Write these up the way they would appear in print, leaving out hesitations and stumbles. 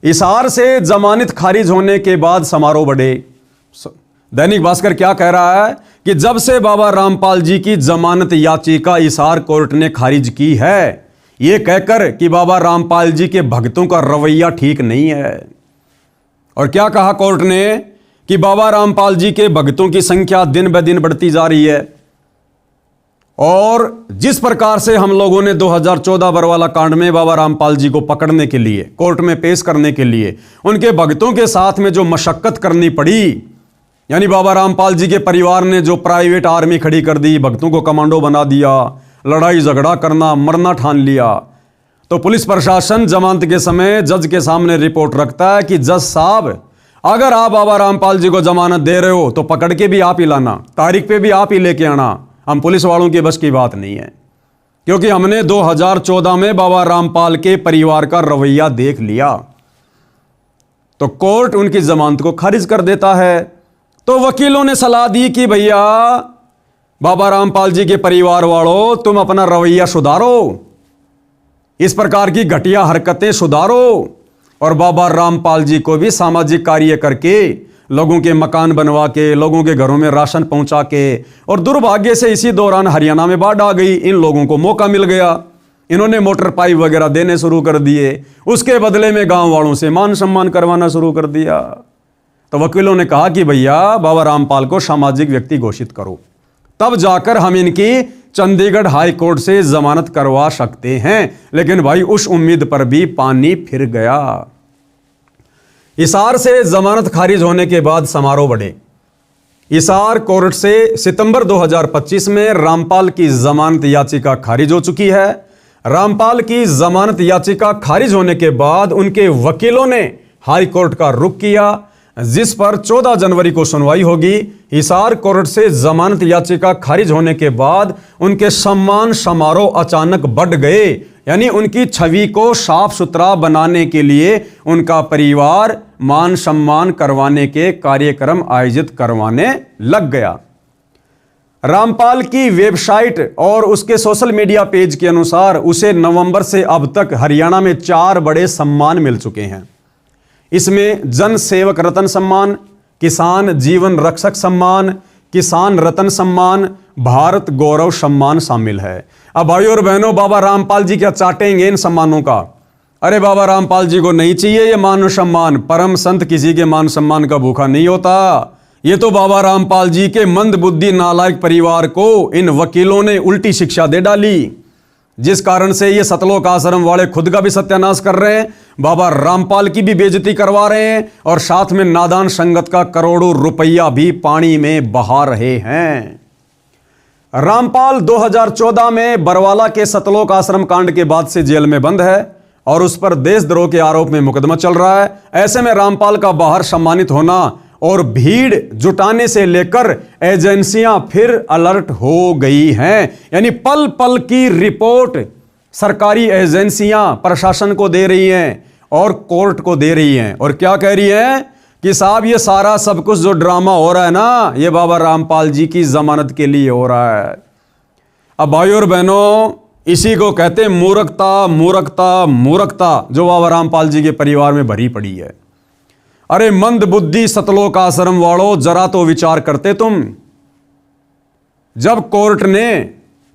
हिसार से जमानत खारिज होने के बाद समारोह बढ़े। दैनिक भास्कर क्या कह रहा है कि जब से बाबा रामपाल जी की जमानत याचिका हिसार कोर्ट ने खारिज की है, यह कहकर कि बाबा रामपाल जी के भक्तों का रवैया ठीक नहीं है। और क्या कहा कोर्ट ने कि बाबा रामपाल जी के भक्तों की संख्या दिन ब दिन बढ़ती जा रही है, और जिस प्रकार से हम लोगों ने 2014 बरवाला कांड में बाबा रामपाल जी को पकड़ने के लिए, कोर्ट में पेश करने के लिए उनके भक्तों के साथ में जो मशक्कत करनी पड़ी, यानी बाबा रामपाल जी के परिवार ने जो प्राइवेट आर्मी खड़ी कर दी, भक्तों को कमांडो बना दिया, लड़ाई झगड़ा करना, मरना ठान लिया, तो पुलिस प्रशासन जमानत के समय जज के सामने रिपोर्ट रखता है कि जज साहब, अगर आप बाबा रामपाल जी को जमानत दे रहे हो तो पकड़ के भी आप ही लाना, तारीख पे भी आप ही लेके आना। हम पुलिस वालों की बस की बात नहीं है, क्योंकि हमने 2014 में बाबा रामपाल के परिवार का रवैया देख लिया। तो कोर्ट उनकी जमानत को खारिज कर देता है। तो वकीलों ने सलाह दी कि भैया बाबा रामपाल जी के परिवार वालों, तुम अपना रवैया सुधारो, इस प्रकार की घटिया हरकतें सुधारो, और बाबा रामपाल जी को भी सामाजिक कार्य करके, लोगों के मकान बनवा के, लोगों के घरों में राशन पहुंचा के, और दुर्भाग्य से इसी दौरान हरियाणा में बाढ़ आ गई, इन लोगों को मौका मिल गया, इन्होंने मोटर पाइप वगैरह देने शुरू कर दिए, उसके बदले में गांव वालों से मान सम्मान करवाना शुरू कर दिया। तो वकीलों ने कहा कि भैया बाबा रामपाल को सामाजिक व्यक्ति घोषित करो, तब जाकर हम इनकी चंडीगढ़ हाई कोर्ट से जमानत करवा सकते हैं। लेकिन भाई उस उम्मीद पर भी पानी फिर गया। हिसार से जमानत खारिज होने के बाद समारोह बढ़े। हिसार कोर्ट से सितंबर 2025 में रामपाल की जमानत याचिका खारिज हो चुकी है। रामपाल की जमानत याचिका खारिज होने के बाद उनके वकीलों ने हाई कोर्ट का रुख किया, जिस पर 14 जनवरी को सुनवाई होगी। हिसार कोर्ट से जमानत याचिका खारिज होने के बाद उनके सम्मान समारोह अचानक बढ़ गए, यानी उनकी छवि को साफ सुथरा बनाने के लिए उनका परिवार मान सम्मान करवाने के कार्यक्रम आयोजित करवाने लग गया। रामपाल की वेबसाइट और उसके सोशल मीडिया पेज के अनुसार उसे नवंबर से अब तक हरियाणा में 4 बड़े सम्मान मिल चुके हैं। इसमें जन सेवक रत्न सम्मान, किसान जीवन रक्षक सम्मान, किसान रत्न सम्मान, भारत गौरव सम्मान शामिल है। अब भाइयों और बहनों, बाबा रामपाल जी क्या चाटेंगे इन सम्मानों का? अरे बाबा रामपाल जी को नहीं चाहिए ये मान सम्मान। परम संत किसी के मान सम्मान का भूखा नहीं होता। ये तो बाबा रामपाल जी के मंद बुद्धि नालायक परिवार को इन वकीलों ने उल्टी शिक्षा दे डाली, जिस कारण से ये सतलोक आश्रम वाले खुद का भी सत्यानाश कर रहे हैं, बाबा रामपाल की भी बेइज्जती करवा रहे हैं, और साथ में नादान संगत का करोड़ों रुपया भी पानी में बहा रहे हैं। रामपाल 2014 में बरवाला के सतलोक आश्रम कांड के बाद से जेल में बंद है और उस पर देशद्रोह के आरोप में मुकदमा चल रहा है। ऐसे में रामपाल का बाहर सम्मानित होना और भीड़ जुटाने से लेकर एजेंसियां फिर अलर्ट हो गई हैं, यानी पल पल की रिपोर्ट सरकारी एजेंसियां प्रशासन को दे रही हैं और कोर्ट को दे रही हैं। और क्या कह रही हैं कि साहब ये सारा सब कुछ जो ड्रामा हो रहा है ना, ये बाबा रामपाल जी की जमानत के लिए हो रहा है। अब भाइयों और बहनों, इसी को कहते हैं मूर्खता, मूर्खता, मूर्खता, जो बाबा रामपाल जी के परिवार में भरी पड़ी है। अरे मंद बुद्धि सतलोक आश्रम वालों, जरा तो विचार करते तुम। जब कोर्ट ने,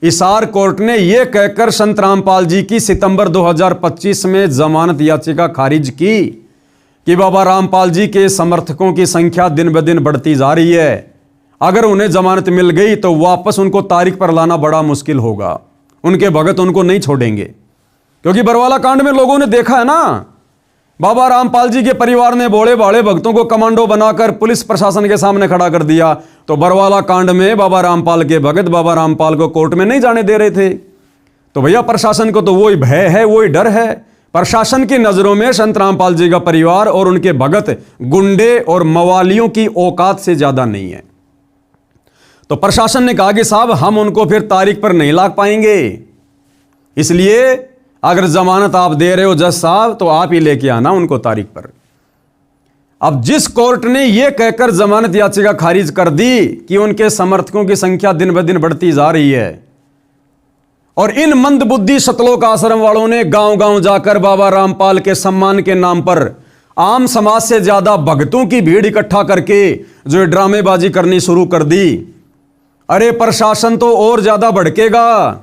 हिसार कोर्ट ने यह कहकर संत रामपाल जी की सितंबर 2025 में जमानत याचिका खारिज की कि बाबा रामपाल जी के समर्थकों की संख्या दिन ब दिन बढ़ती जा रही है, अगर उन्हें जमानत मिल गई तो वापस उनको तारीख पर लाना बड़ा मुश्किल होगा, उनके भगत उनको नहीं छोड़ेंगे। क्योंकि बरवाला कांड में लोगों ने देखा है ना, बाबा रामपाल जी के परिवार ने भोले भाले भक्तों को कमांडो बनाकर पुलिस प्रशासन के सामने खड़ा कर दिया। तो बरवाला कांड में बाबा रामपाल के भगत बाबा रामपाल को कोर्ट में नहीं जाने दे रहे थे। तो भैया प्रशासन को तो वही भय है, वही डर है। प्रशासन की नजरों में संत रामपाल जी का परिवार और उनके भगत गुंडे और मवालियों की औकात से ज्यादा नहीं है। तो प्रशासन ने कहा कि साहब हम उनको फिर तारीख पर नहीं ला पाएंगे, इसलिए अगर जमानत आप दे रहे हो जज साहब तो आप ही लेके आना उनको तारीख पर। अब जिस कोर्ट ने यह कहकर जमानत याचिका खारिज कर दी कि उनके समर्थकों की संख्या दिन ब दिन बढ़ती जा रही है और इन मंदबुद्धि सतलोक आश्रम वालों ने गांव गांव जाकर बाबा रामपाल के सम्मान के नाम पर आम समाज से ज्यादा भक्तों की भीड़ इकट्ठा करके जो ये ड्रामेबाजी करनी शुरू कर दी। अरे प्रशासन तो और ज्यादा भड़केगा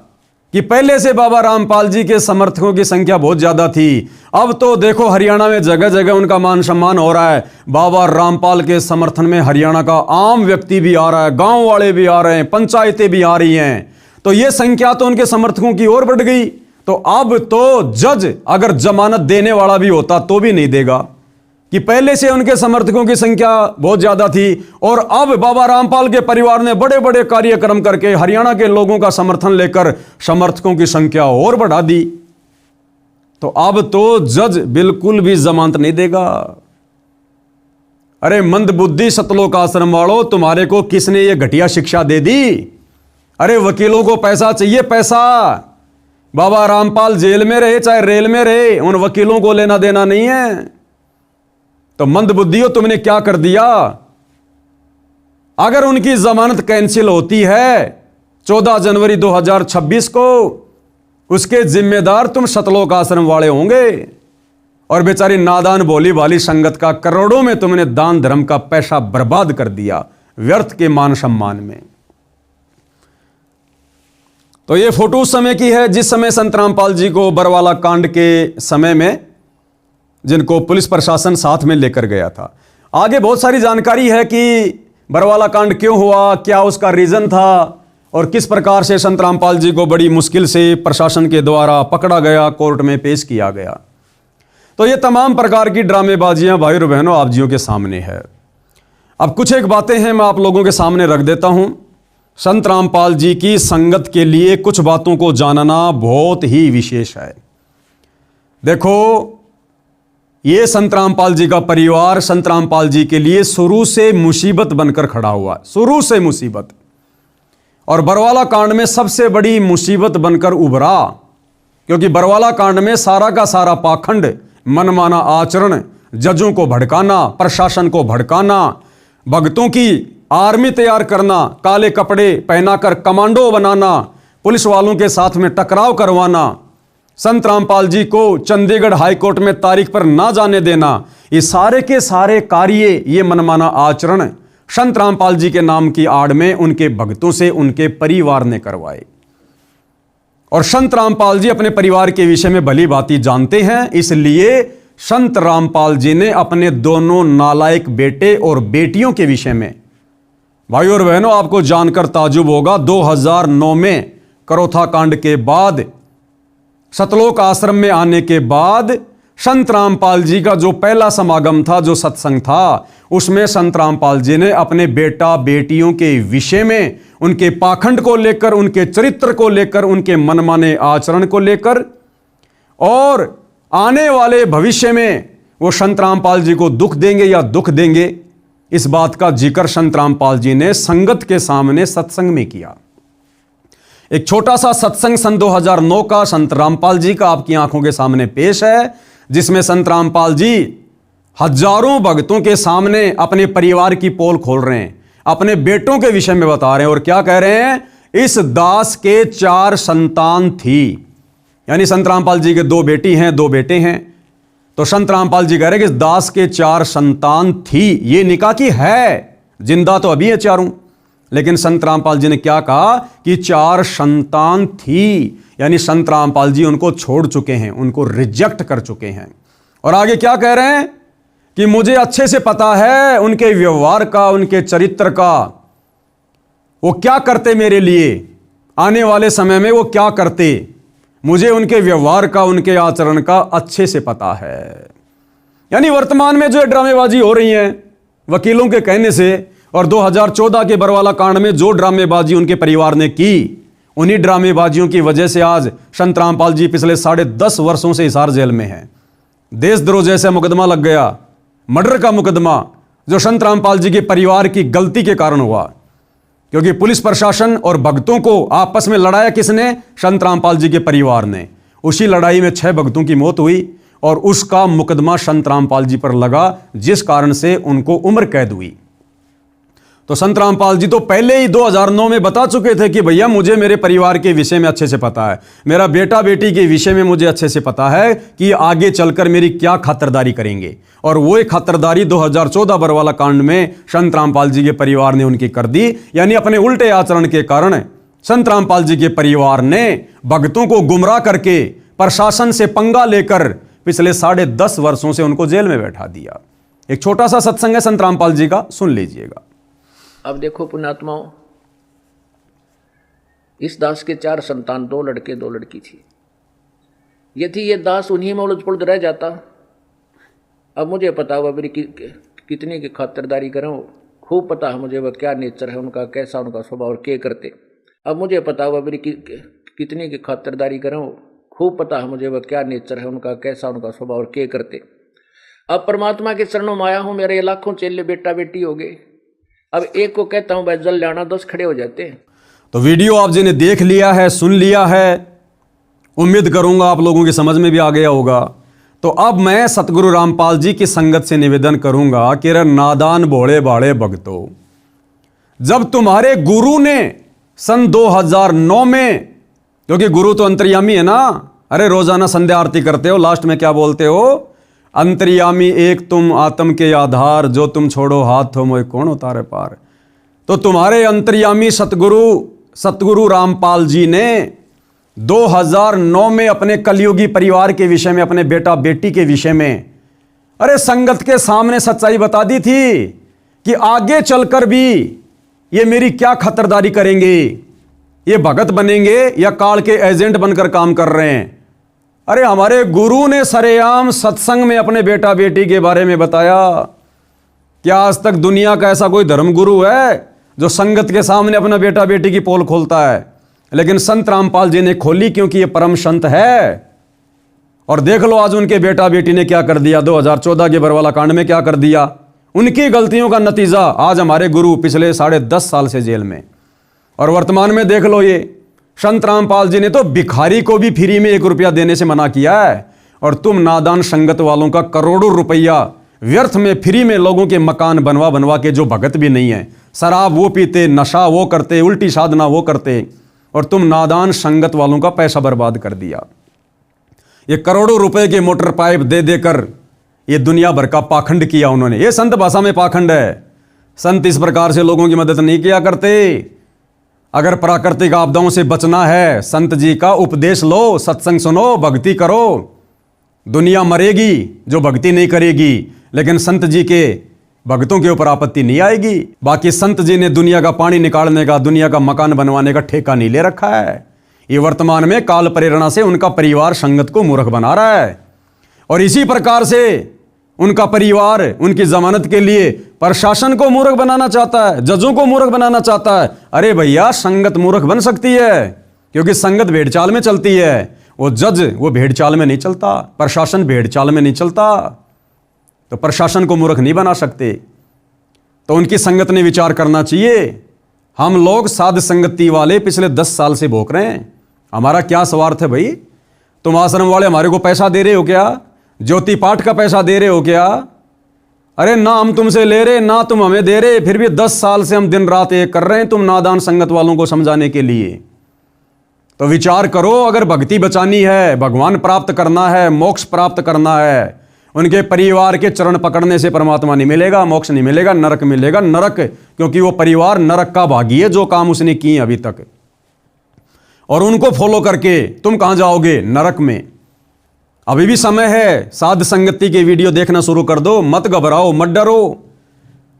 कि पहले से बाबा रामपाल जी के समर्थकों की संख्या बहुत ज्यादा थी, अब तो देखो हरियाणा में जगह जगह उनका मान सम्मान हो रहा है। बाबा रामपाल के समर्थन में हरियाणा का आम व्यक्ति भी आ रहा है, गांव वाले भी आ रहे हैं, पंचायतें भी आ रही हैं, तो ये संख्या तो उनके समर्थकों की ओर बढ़ गई। तो अब तो जज अगर जमानत देने वाला भी होता तो भी नहीं देगा कि पहले से उनके समर्थकों की संख्या बहुत ज्यादा थी और अब बाबा रामपाल के परिवार ने बड़े बड़े कार्यक्रम करके हरियाणा के लोगों का समर्थन लेकर समर्थकों की संख्या और बढ़ा दी। तो अब तो जज बिल्कुल भी जमानत नहीं देगा। अरे मंदबुद्धि सतलोक आश्रम वालों, तुम्हारे को किसने ये घटिया शिक्षा दे दी? अरे वकीलों को पैसा चाहिए, पैसा। बाबा रामपाल जेल में रहे चाहे रेल में रहे, उन वकीलों को लेना देना नहीं है। तो मंदबुद्धियों, तुमने क्या कर दिया? अगर उनकी जमानत कैंसिल होती है 14 जनवरी 2026 को, उसके जिम्मेदार तुम सतलोक आश्रम वाले होंगे। और बेचारी नादान भोली भाली संगत का करोड़ों में तुमने दान धर्म का पैसा बर्बाद कर दिया व्यर्थ के मान सम्मान में। तो ये फोटो उस समय की है जिस समय संत रामपाल जी को बरवाला कांड के समय में जिनको पुलिस प्रशासन साथ में लेकर गया था। आगे बहुत सारी जानकारी है कि बरवाला कांड क्यों हुआ, क्या उसका रीजन था और किस प्रकार से संत रामपाल जी को बड़ी मुश्किल से प्रशासन के द्वारा पकड़ा गया, कोर्ट में पेश किया गया। तो ये तमाम प्रकार की ड्रामेबाजियां भाई और बहनों आप जियों के सामने है। अब कुछ एक बातें हैं मैं आप लोगों के सामने रख देता हूं। संत रामपाल जी की संगत के लिए कुछ बातों को जानना बहुत ही विशेष है। देखो, ये संत रामपाल जी का परिवार संत रामपाल जी के लिए शुरू से मुसीबत बनकर खड़ा हुआ, शुरू से मुसीबत। और बरवाला कांड में सबसे बड़ी मुसीबत बनकर उभरा, क्योंकि बरवाला कांड में सारा का सारा पाखंड, मनमाना आचरण, जजों को भड़काना, प्रशासन को भड़काना, भक्तों की आर्मी तैयार करना, काले कपड़े पहनाकर कमांडो बनाना, पुलिस वालों के साथ में टकराव करवाना, संत रामपाल जी को चंडीगढ़ हाईकोर्ट में तारीख पर ना जाने देना, ये सारे के सारे कार्य, ये मनमाना आचरण संत रामपाल जी के नाम की आड़ में उनके भक्तों से उनके परिवार ने करवाए। और संत रामपाल जी अपने परिवार के विषय में भली भांति जानते हैं, इसलिए संत रामपाल जी ने अपने दोनों नालायक बेटे और बेटियों के विषय में, भाई और बहनों आपको जानकर ताजुब होगा, 2009 में करोथा कांड के बाद, सतलोक आश्रम में आने के बाद संत रामपाल जी का जो पहला समागम था, जो सत्संग था, उसमें संत रामपाल जी ने अपने बेटा बेटियों के विषय में, उनके पाखंड को लेकर, उनके चरित्र को लेकर, उनके मनमाने आचरण को लेकर और आने वाले भविष्य में वो संत रामपाल जी को दुख देंगे या दुख देंगे, इस बात का जिक्र संत रामपाल जी ने संगत के सामने सत्संग में किया। एक छोटा सा सत्संग सन 2009 का संत रामपाल जी का आपकी आंखों के सामने पेश है, जिसमें संत रामपाल जी हजारों भक्तों के सामने अपने परिवार की पोल खोल रहे हैं, अपने बेटों के विषय में बता रहे हैं और क्या कह रहे हैं, इस दास के 4 संतान थी। यानी संत रामपाल जी के 2 बेटी हैं, 2 बेटे हैं। तो संत रामपाल जी कह रहे हैं कि इस दास के 4 संतान थी। ये निकाह की है, जिंदा तो अभी है चारों, लेकिन संत रामपाल जी ने क्या कहा कि 4 संतान थी, यानी संत रामपाल जी उनको छोड़ चुके हैं, उनको रिजेक्ट कर चुके हैं। और आगे क्या कह रहे हैं कि मुझे अच्छे से पता है उनके व्यवहार का, उनके चरित्र का, वो क्या करते मेरे लिए, आने वाले समय में वो क्या करते, मुझे उनके व्यवहार का, उनके आचरण का अच्छे से पता है। यानी वर्तमान में जो ड्रामेबाजी हो रही है वकीलों के कहने से, और 2014 के बरवाला कांड में जो ड्रामेबाजी उनके परिवार ने की, उन्हीं ड्रामेबाजियों की वजह से आज संत रामपाल जी पिछले 10.5 वर्षों से हिसार जेल में हैं। देशद्रोह जैसा मुकदमा लग गया, मर्डर का मुकदमा, जो संत रामपाल जी के परिवार की गलती के कारण हुआ, क्योंकि पुलिस प्रशासन और भक्तों को आपस में लड़ाया किसने, संत रामपाल जी के परिवार ने। उसी लड़ाई में 6 भक्तों की मौत हुई और उसका मुकदमा संत रामपाल जी पर लगा, जिस कारण से उनको उम्र कैद हुई। तो तो संत रामपाल जी तो पहले ही 2009 में बता चुके थे कि भैया मुझे मेरे परिवार के विषय में अच्छे से पता है, मेरा बेटा बेटी के विषय में मुझे अच्छे से पता है कि आगे चलकर मेरी क्या खातिरदारी करेंगे। और वो एक खातिरदारी 2014 बरवाला कांड में संत रामपाल जी के परिवार ने उनकी कर दी। यानी अपने उल्टे आचरण के कारण संत रामपाल जी के परिवार ने भक्तों को गुमराह करके प्रशासन से पंगा लेकर पिछले 10.5 वर्षों से उनको जेल में बैठा दिया। एक छोटा सा सत्संग है संत रामपाल जी का, सुन लीजिएगा। अब देखो पुण्यात्माओं, इस दास के 4 संतान, 2 लड़के 2 लड़की थी। यदि ये दास उन्हीं में उलझ पुलझ रह जाता, अब मुझे पता हुआ मेरी कितनी की खातिरदारी करूं, खूब पता है मुझे वह क्या नेचर है उनका, कैसा उनका स्वभाव और क्या करते। अब मुझे पता हुआ मेरी कितनी की खातिरदारी करूं, खूब पता है मुझे वह क्या नेचर है उनका, कैसा उनका स्वभाव और क्या करते। अब परमात्मा के चरणों में आया हूं, मेरे लाखों चेले बेटा बेटी हो गए। अब एक को कहता हूं भाई जल लाना, 10 खड़े हो जाते हैं। तो वीडियो आप जी ने देख लिया है, सुन लिया है, उम्मीद करूंगा आप लोगों की समझ में भी आ गया होगा। तो अब मैं सतगुरु रामपाल जी की संगत से निवेदन करूंगा कि रे नादान भोले भाले भक्तों, जब तुम्हारे गुरु ने सन 2009 में, क्योंकि गुरु तो अंतर्यामी है ना, अरे रोजाना संध्या आरती करते हो, लास्ट में क्या बोलते हो, अंतर्यामी एक तुम आत्म के आधार, जो तुम छोड़ो हाथ हो मोए कौन उतारे पार। तो तुम्हारे अंतर्यामी सतगुरु रामपाल जी ने 2009 में अपने कलयुगी परिवार के विषय में, अपने बेटा बेटी के विषय में, अरे संगत के सामने सच्चाई बता दी थी कि आगे चलकर भी ये मेरी क्या खतरदारी करेंगे, ये भगत बनेंगे या काल के एजेंट बनकर काम कर रहे हैं। अरे हमारे गुरु ने सरेआम सत्संग में अपने बेटा बेटी के बारे में बताया। क्या आज तक दुनिया का ऐसा कोई धर्म गुरु है जो संगत के सामने अपना बेटा बेटी की पोल खोलता है? लेकिन संत रामपाल जी ने खोली, क्योंकि ये परम संत है। और देख लो आज उनके बेटा बेटी ने क्या कर दिया, 2014 के बरवाला कांड में क्या कर दिया। उनकी गलतियों का नतीजा आज हमारे गुरु पिछले 10.5 साल से जेल में। और वर्तमान में देख लो, ये संत रामपाल जी ने तो भिखारी को भी फ्री में 1 रुपया देने से मना किया है। और तुम नादान संगत वालों का करोड़ों रुपया व्यर्थ में फ्री में लोगों के मकान बनवा बनवा के, जो भगत भी नहीं है, शराब वो पीते, नशा वो करते, उल्टी साधना वो करते, और तुम नादान संगत वालों का पैसा बर्बाद कर दिया। ये करोड़ों रुपए के मोटर पाइप दे देकर ये दुनिया भर का पाखंड किया उन्होंने। ये संत भाषा में पाखंड है। संत इस प्रकार से लोगों की मदद नहीं किया करते। अगर प्राकृतिक आपदाओं से बचना है, संत जी का उपदेश लो, सत्संग सुनो, भक्ति करो। दुनिया मरेगी जो भक्ति नहीं करेगी, लेकिन संत जी के भक्तों के ऊपर आपत्ति नहीं आएगी। बाकी संत जी ने दुनिया का पानी निकालने का, दुनिया का मकान बनवाने का ठेका नहीं ले रखा है। ये वर्तमान में काल प्रेरणा से उनका परिवार संगत को मूर्ख बना रहा है। और इसी प्रकार से उनका परिवार उनकी जमानत के लिए प्रशासन को मूर्ख बनाना चाहता है, जजों को मूर्ख बनाना चाहता है। अरे भैया, संगत मूर्ख बन सकती है क्योंकि संगत भेड़ चाल में चलती है। वो जज वो भेड़ चाल में नहीं चलता, प्रशासन भेड़ चाल में नहीं चलता। तो प्रशासन को मूर्ख नहीं बना सकते। तो उनकी संगत ने विचार करना चाहिए। हम लोग साध संगति वाले पिछले 10 साल से भोग रहे हैं। हमारा क्या स्वार्थ है भाई? तुम आश्रम वाले हमारे को पैसा दे रहे हो क्या? ज्योति पाठ का पैसा दे रहे हो क्या? अरे ना हम तुमसे ले रहे, ना तुम हमें दे रहे, फिर भी 10 साल से हम दिन रात एक कर रहे हैं तुम नादान संगत वालों को समझाने के लिए। तो विचार करो, अगर भक्ति बचानी है, भगवान प्राप्त करना है, मोक्ष प्राप्त करना है, उनके परिवार के चरण पकड़ने से परमात्मा नहीं मिलेगा, मोक्ष नहीं मिलेगा, नरक मिलेगा। नरक, क्योंकि वो परिवार नरक का भागी है जो काम उसने किए अभी तक। और उनको फॉलो करके तुम कहां जाओगे? नरक में। अभी भी समय है, साध संगति के वीडियो देखना शुरू कर दो, मत घबराओ, मत डरो।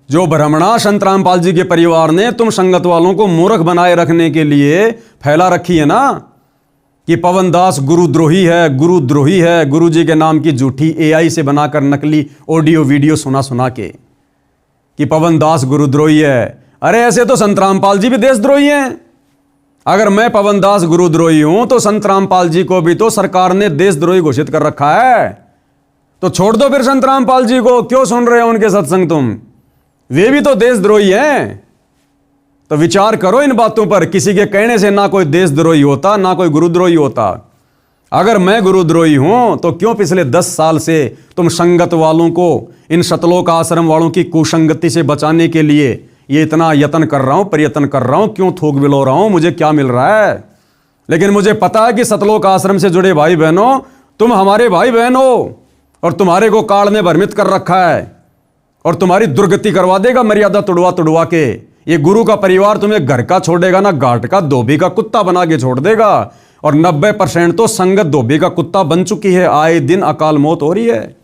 जो भ्रमणा संत रामपाल जी के परिवार ने तुम संगत वालों को मूर्ख बनाए रखने के लिए फैला रखी है ना, कि पवन दास गुरुद्रोही है, गुरुद्रोही है, गुरु जी के नाम की झूठी AI से बनाकर नकली ऑडियो वीडियो सुना के कि पवन दास गुरुद्रोही है। अरे ऐसे तो संत रामपाल जी भी देशद्रोही हैं। अगर मैं पवन दास गुरुद्रोही हूं तो संत रामपाल जी को भी तो सरकार ने देशद्रोही घोषित कर रखा है। तो छोड़ दो फिर संत रामपाल जी को, क्यों सुन रहे हो उनके सत्संग तुम? वे भी तो देशद्रोही हैं। तो विचार करो इन बातों पर। किसी के कहने से ना कोई देशद्रोही होता, ना कोई गुरुद्रोही होता। अगर मैं गुरुद्रोही हूं तो क्यों पिछले 10 साल से तुम संगत वालों को, इन सतलोक आश्रम वालों की कुसंगति से बचाने के लिए ये इतना यत्न कर रहा हूं, प्रयत्न कर रहा हूं, क्यों थूक बिलो रहा हूं, मुझे क्या मिल रहा है। लेकिन मुझे पता है कि सतलोक आश्रम से जुड़े भाई बहनों, तुम हमारे भाई बहन हो और तुम्हारे को काल ने भ्रमित कर रखा है और तुम्हारी दुर्गति करवा देगा मर्यादा तुड़वा तुड़वा के। ये गुरु का परिवार तुम्हें घर का छोड़ेगा ना घाट का, धोबी का कुत्ता बना के छोड़ देगा। और 90% तो संगत धोबी का कुत्ता बन चुकी है। आए दिन अकाल मौत हो रही है।